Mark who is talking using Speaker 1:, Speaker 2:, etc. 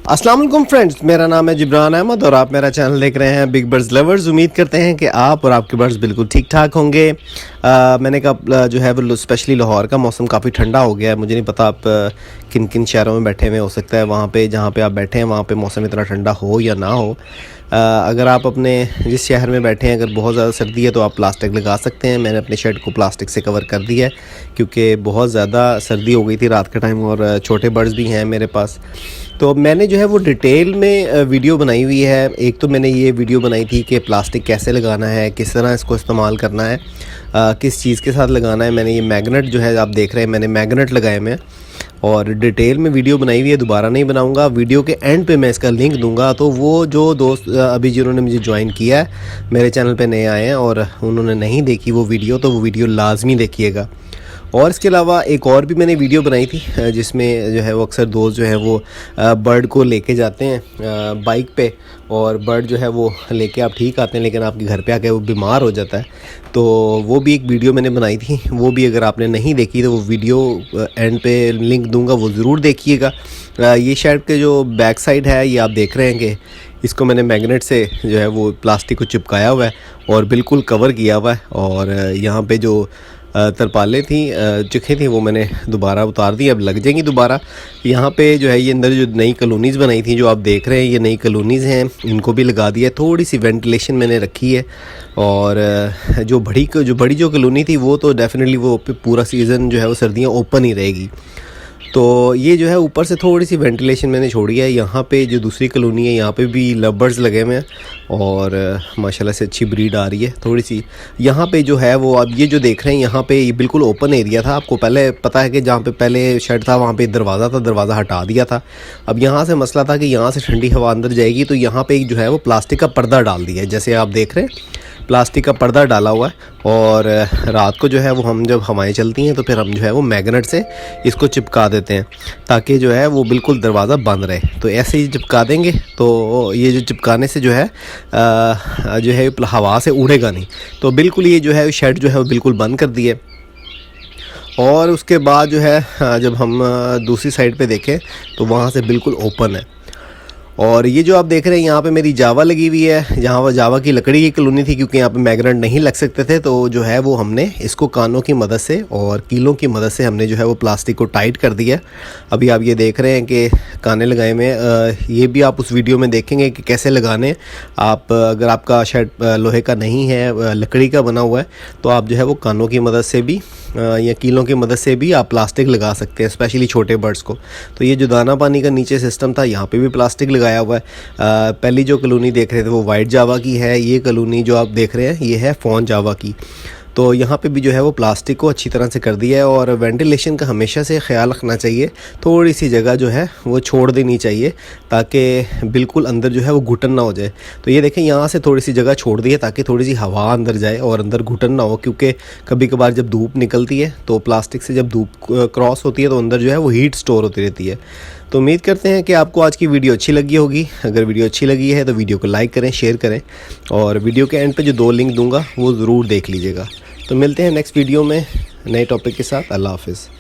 Speaker 1: अस्सलाम वालेकुम फ्रेंड्स, मेरा नाम है जिब्रान अहमद और आप मेरा चैनल देख रहे हैं बिग बर्ड्स लवर्स। उम्मीद करते हैं कि आप और आपके बर्ड्स बिल्कुल ठीक ठाक होंगे। मैंने कहा जो है वो स्पेशली लाहौर का मौसम काफ़ी ठंडा हो गया है। मुझे नहीं पता आप किन किन शहरों में बैठे हुए हो सकता है वहाँ पे जहाँ पे आप बैठे हैं वहाँ पे मौसम इतना ठंडा हो या ना हो। अगर आप अपने जिस शहर में बैठे हैं अगर बहुत ज़्यादा सर्दी है तो आप प्लास्टिक लगा सकते हैं। मैंने अपने शेड को प्लास्टिक से कवर कर दिया है क्योंकि बहुत ज़्यादा सर्दी हो गई थी रात के टाइम और छोटे बर्ड्स भी हैं मेरे पास। तो मैंने जो है वो डिटेल में वीडियो बनाई हुई है। एक तो मैंने ये वीडियो बनाई थी कि प्लास्टिक कैसे लगाना है, किस तरह इसको इस्तेमाल करना है, किस चीज़ के साथ लगाना है। मैंने ये मैग्नेट जो है आप देख रहे हैं, मैंने मैग्नेट लगाए हुए हैं और डिटेल में वीडियो बनाई हुई है। दोबारा नहीं बनाऊंगा। वीडियो के एंड पे मैं इसका लिंक दूंगा, तो वो जो दोस्त अभी जिन्होंने मुझे ज्वाइन किया है मेरे चैनल पे नए आए हैं और उन्होंने नहीं देखी वो वीडियो, तो वो वीडियो लाजमी देखिएगा। और इसके अलावा एक और भी मैंने वीडियो बनाई थी जिसमें जो है वो अक्सर दोस्त जो है वो बर्ड को लेके जाते हैं बाइक पे और बर्ड जो है वो लेके आप ठीक आते हैं लेकिन आपके घर पे आके वो बीमार हो जाता है। तो वो भी एक वीडियो मैंने बनाई थी, वो भी अगर आपने नहीं देखी तो वो वीडियो एंड पे लिंक दूंगा, वो ज़रूर देखिएगा। ये शर्ट के जो बैक साइड है ये आप देख रहे हैं कि इसको मैंने मैग्नेट से जो है वो प्लास्टिक को चिपकाया हुआ है और बिल्कुल कवर किया हुआ है। और यहाँ पे जो तरपालें थी चिखे थी वो मैंने दोबारा उतार दी, अब लग जाएंगी दोबारा। यहाँ पे जो है ये अंदर जो नई कॉलोनीज़ बनाई थी जो आप देख रहे हैं ये नई कॉलोनीज़ हैं, इनको भी लगा दिया। थोड़ी सी वेंटिलेशन मैंने रखी है और जो बड़ी कॉलोनी थी वो तो डेफिनेटली वो पूरा सीज़न जो है वो सर्दियाँ ओपन ही रहेगी। तो ये जो है ऊपर से थोड़ी सी वेंटिलेशन मैंने छोड़ी है। यहाँ पे जो दूसरी कॉलोनी है यहाँ पे भी लव बर्ड्स लगे हुए हैं और माशाल्लाह से अच्छी ब्रीड आ रही है थोड़ी सी। यहाँ पे जो है वो अब ये जो देख रहे हैं यहाँ पे ये बिल्कुल ओपन एरिया था। आपको पहले पता है कि जहाँ पे पहले शेड था वहाँ पे दरवाज़ा था, दरवाज़ा हटा दिया था। अब यहाँ से मसला था कि यहाँ से ठंडी हवा अंदर जाएगी, तो यहाँ पे जो है वो प्लास्टिक का पर्दा डाल दिया है। जैसे आप देख रहे हैं प्लास्टिक का पर्दा डाला हुआ है और रात को जो है वो हम जब हवाएं चलती हैं तो फिर हम जो है वो मैग्नेट से इसको चिपका देते हैं ताकि जो है वो बिल्कुल दरवाज़ा बंद रहे। तो ऐसे ही चिपका देंगे तो ये जो चिपकाने से जो है हवा से उड़ेगा नहीं। तो बिल्कुल ये जो है शेड जो है वो बिल्कुल बंद कर दिए। और उसके बाद जो है जब हम दूसरी साइड पे देखें तो वहाँ से बिल्कुल ओपन है। और ये जो आप देख रहे हैं यहाँ पे मेरी जावा लगी हुई है, जहाँ वो जावा की लकड़ी की कॉलोनी थी क्योंकि यहाँ पे मैग्नेट नहीं लग सकते थे। तो जो है वो हमने इसको कानों की मदद से और कीलों की मदद से हमने जो है वो प्लास्टिक को टाइट कर दिया। अभी आप ये देख रहे हैं कि काने लगाए हुए हैं। ये भी आप उस वीडियो में देखेंगे कि कैसे लगाने। आप अगर आपका शेड लोहे का नहीं है लकड़ी का बना हुआ है तो आप जो है वो कानों की मदद से भी या कीलों की मदद से भी आप प्लास्टिक लगा सकते हैं, स्पेशली छोटे बर्ड्स को। तो ये जो दाना पानी का नीचे सिस्टम था यहाँ पे भी प्लास्टिक लगाया हुआ है। पहली जो कॉलोनी देख रहे थे वो वाइट जावा की है, ये कॉलोनी जो आप देख रहे हैं ये है फॉन जावा की। तो यहाँ पे भी जो है वो प्लास्टिक को अच्छी तरह से कर दिया है और वेंटिलेशन का हमेशा से ख्याल रखना चाहिए। थोड़ी सी जगह जो है वो छोड़ देनी चाहिए ताकि बिल्कुल अंदर जो है वो घुटन ना हो जाए। तो ये देखें यहाँ से थोड़ी सी जगह छोड़ दी है ताकि थोड़ी सी हवा अंदर जाए और अंदर घुटन ना हो, क्योंकि कभी कभार जब धूप निकलती है तो प्लास्टिक से जब धूप क्रॉस होती है तो अंदर जो है वो हीट स्टोर होती रहती है। तो उम्मीद करते हैं कि आपको आज की वीडियो अच्छी लगी होगी। अगर वीडियो अच्छी लगी है तो वीडियो को लाइक करें, शेयर करें और वीडियो के एंड पे जो 2 लिंक दूंगा वो ज़रूर देख लीजिएगा। तो मिलते हैं नेक्स्ट वीडियो में नए टॉपिक के साथ। अल्लाह हाफ़िज़।